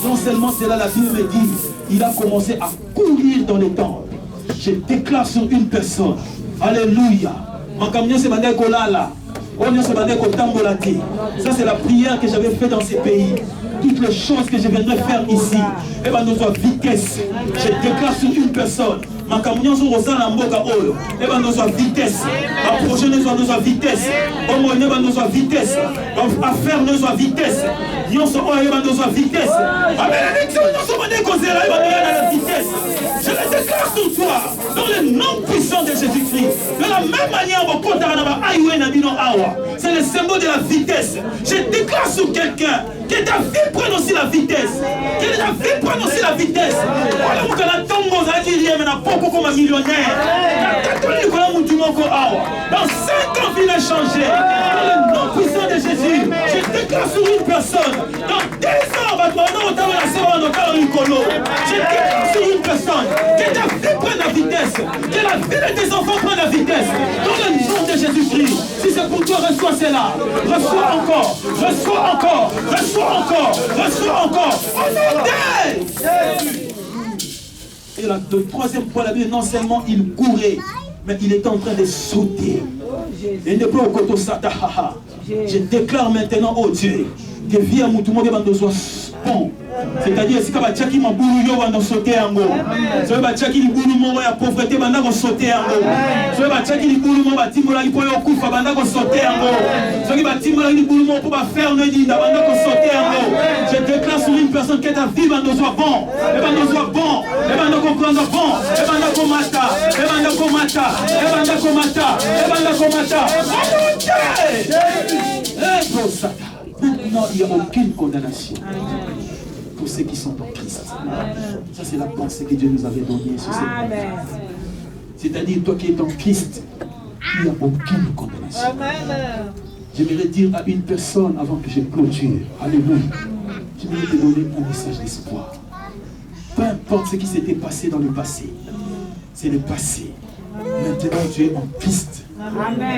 Non seulement cela, la Bible me dit, il a commencé à courir dans les temples. Je déclare sur une personne, alléluia. Ça c'est la prière que j'avais faite dans ces pays. Toutes les choses que je viendrai faire ici, et bien nous avons vitesse. Je déclare sur une personne. Makamunion sur Rosa Mboka Oyo, et ben nous avons vitesse. Approcher nous avons vitesse. Homoné nous avons vitesse. Affaire nous avons vitesse. Nous avons vitesse. La bénédiction nous avons la vitesse. Je le déclare sur toi, dans le nom puissant de Jésus-Christ. De la même manière, c'est le symbole de la vitesse. Je déclare sur quelqu'un que ta vie prenne aussi la vitesse. Que ta vie prenne aussi la vitesse. Comme un millionnaire. Dans 5 ans, il a changé. Dans le nom puissant de Jésus, je déclare sur une personne. Dans 10 ans, je déclare sur une personne que ta vie prenne la vitesse. Que la vie de tes enfants prenne la vitesse. Dans le nom de Jésus-Christ. Si c'est pour toi, reçois cela. Reçois encore. Reçois encore. Reçois encore. Reçois encore. Au nom de Et le troisième point, la Bible, non seulement il courait, mais il était en train de sauter. Et ne peut pas Sataha. Je déclare maintenant, oh Dieu, que via Moutoumou de soit bon. C'est-à-dire, si tu as boulou, tu vas sauter en haut. Si tu as boulou, la pauvreté, tu vas sauter en haut. Si tu as boulou, tu vas sauter en haut. Si tu as boulou, tu vas faire le dit, tu vas sauter en haut. Je déclare sur une personne. personne qui est à vivre, nous soit bon. Et bien nous soit bon. Et bien nous comprendre bon. Et bien nous comata. Et bien nous comata. Et bien nous comata. Et bien nous comata. Maintenant, il n'y a aucune condamnation pour ceux qui sont en Christ. Ça, c'est la pensée que Dieu nous avait donnée sur cette terre. C'est-à-dire, toi qui es en Christ, il n'y a aucune condamnation. J'aimerais dire à une personne avant que je clôture, alléluia, j'aimerais te donner un message d'espoir. Peu importe ce qui s'était passé dans le passé, c'est le passé. Maintenant, tu es en Christ.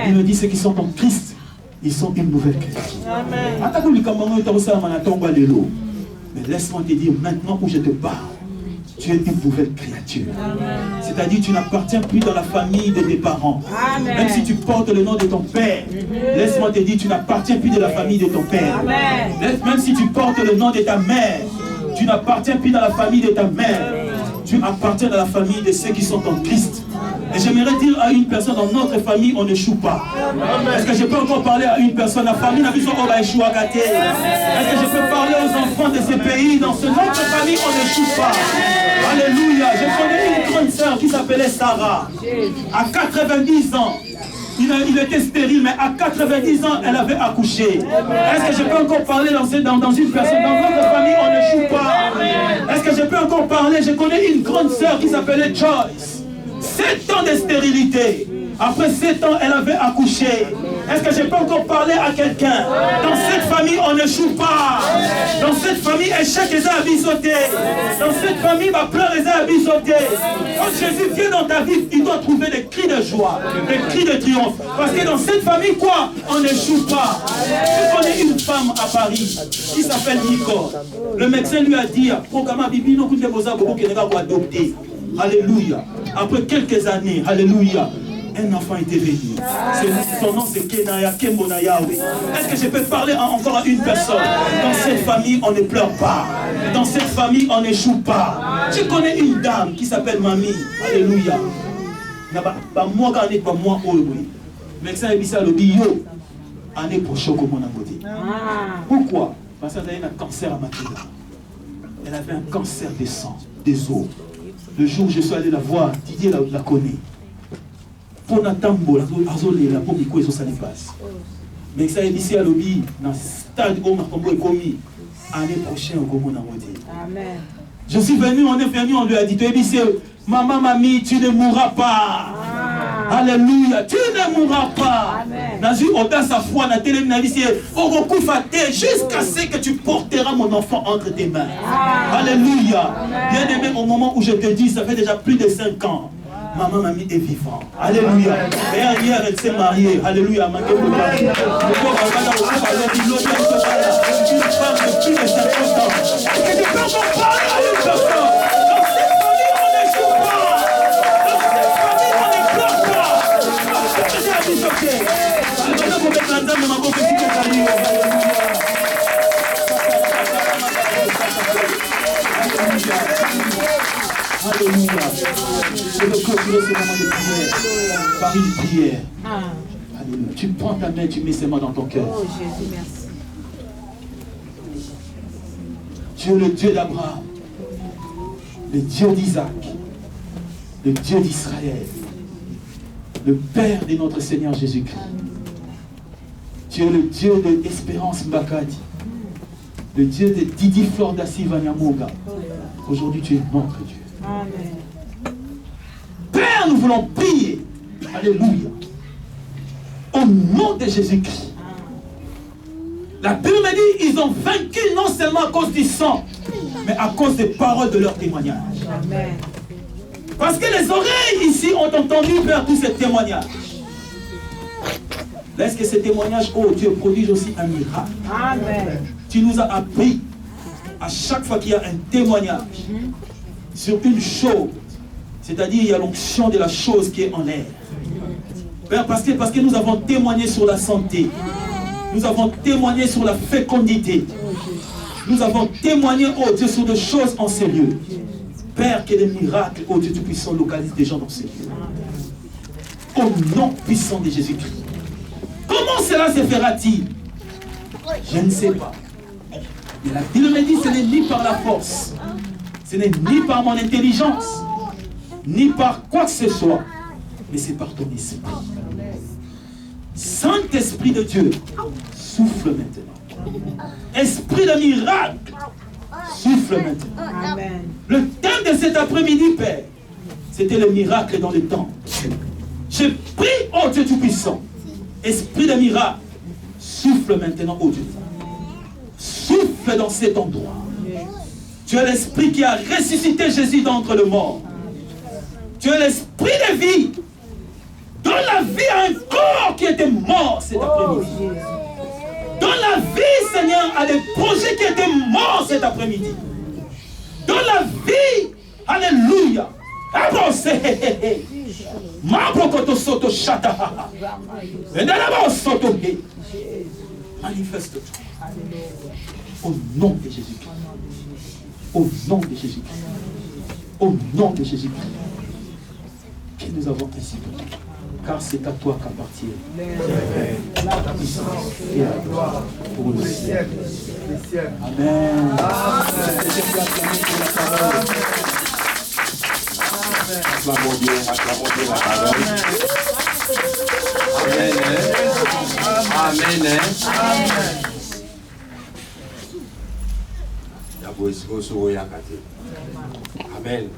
Il me dit ceux qui sont en Christ, ils sont une nouvelle créature. Mais laisse-moi te dire, maintenant où je te parle, tu es une nouvelle créature. C'est-à-dire tu n'appartiens plus dans la famille de tes parents. Amen. Même si tu portes le nom de ton père, laisse-moi te dire, tu n'appartiens plus de la famille de ton père. Amen. Même si tu portes le nom de ta mère, tu n'appartiens plus dans la famille de ta mère. Tu appartiens dans la famille de ceux qui sont en Christ. Et j'aimerais dire à une personne, dans notre famille, on n'échoue pas. Est-ce que je peux encore parler à une personne, la famille n'a pas besoin d'échouer à gâter. Est-ce que je peux parler aux enfants de ces pays, dans notre famille, on n'échoue pas. Alléluia. Je connais une grande sœur qui s'appelait Sarah. À 90 ans, il était stérile, mais à 90 ans, elle avait accouché. Est-ce que je peux encore parler dans une personne, dans notre famille, on n'échoue pas. Est-ce que je peux encore parler? Je connais une grande sœur qui s'appelait Joyce. 7 ans de stérilité. Après 7 ans, elle avait accouché. Est-ce que je peux encore parler à quelqu'un? Dans cette famille, on n'échoue pas. Dans cette famille, échec les a abisotés. Dans cette famille, ma pleurs les a abisotés. Quand Jésus vient dans ta vie, il doit trouver des cris de joie, des cris de triomphe. Parce que dans cette famille, quoi? On n'échoue pas. Je connais une femme à Paris qui s'appelle Nicole. Le médecin lui a dit, programme Bibi, nous ne pouvons pas adopter. Alléluia. Après quelques années, alléluia, un enfant était venu. Son nom c'est Kenaya Kembona Yahweh. Est-ce que je peux parler encore à une personne? Dans cette famille, on ne pleure pas. Dans cette famille, on n'échoue pas. Je connais une dame qui s'appelle Mamie. Alléluia. Médecin Ebissa le dit yo. Année prochaine, comme on a dit. Pourquoi? Parce qu'elle avait un cancer à Matilda. Elle avait un cancer des sangs, des os. Le jour où je suis allé la voir, Didier la connaît. Pour Natambo, la pour Miko et ça ne passe. Mais ça est ici à l'objet, dans le stade où Matambo est commis, l'année prochaine, au Gomo Namodi. Amen. Je suis venu, on est venu, on lui a dit, maman, mamie, tu ne mourras pas. Alléluia, tu ne mourras pas. Dans une audace à foi, dans la télé, jusqu'à ce que tu porteras mon enfant entre tes mains. Alléluia. Bien aimé, au moment où je te dis, ça fait déjà plus de 5 ans. Maman, mamie est vivante. Alléluia. Et hier, elle s'est mariée. Alléluia. Une femme de plus de 50 ans. Est-ce que tu peux encore parler à une personne? Dans cette famille, on n'échoue pas. Dans cette famille, on ne pleure pas. Parce que j'ai abisoté. Maintenant, vous mettez la dame de ma boque qui te salue. Alléluia. Je veux clôturer ce moment de prière par une prière. Alléluia. Tu prends ta main, tu mets ses mains dans ton cœur. Oh Jésus, merci. Dieu, le Dieu d'Abraham, le Dieu d'Isaac, le Dieu d'Israël, le Père de notre Seigneur Jésus-Christ. Dieu, le Dieu de l'Espérance Mbakadi, le Dieu de Didi Flor d'Assi Vanyamoga. Aujourd'hui, tu es notre Dieu. Amen. Père, nous voulons prier. Alléluia. Au nom de Jésus-Christ. La Bible me dit, ils ont vaincu non seulement à cause du sang, mais à cause des paroles de leur témoignage. Amen. Parce que les oreilles ici ont entendu faire tous ces témoignages. Est-ce que ces témoignages, oh Dieu, produisent aussi un miracle? Amen. Tu nous as appris, à chaque fois qu'il y a un témoignage, sur une chose, c'est-à-dire il y a l'onction de la chose qui est en l'air. Parce que nous avons témoigné sur la santé, nous avons témoigné sur la fécondité, nous avons témoigné, oh Dieu, sur des choses en ces lieux. Père, que les miracles, oh Dieu Tout-Puissant, localisent des gens dans ces lieux. Au nom puissant de Jésus-Christ. Comment cela se fera-t-il? Je ne sais pas. Mais la Bible me dit, ce n'est ni par la force, ce n'est ni par mon intelligence, ni par quoi que ce soit, mais c'est par ton esprit. Saint-Esprit de Dieu, souffle maintenant. Esprit de miracle, souffle maintenant. Amen. Le thème de cet après-midi, Père, c'était le miracle dans le temps. Je prie, oh Dieu Tout-Puissant, esprit de miracle, souffle maintenant, oh Dieu. Souffle dans cet endroit. Tu es l'esprit qui a ressuscité Jésus d'entre les morts. Tu es l'esprit de vie. Donne la vie à un corps qui était mort cet après-midi. Donne la vie, Seigneur, à des projets qui étaient morts cet après-midi. Donne la vie, alléluia. Manifeste-toi. Au nom de Jésus-Christ. Au nom de Jésus-Christ. Au nom de Jésus-Christ. Que nous avons ainsi prié. Car c'est à toi qu'appartient la puissance et la gloire pour le siècle. Amen. Acclamons Dieu la parole. Amen. Amen. Amen.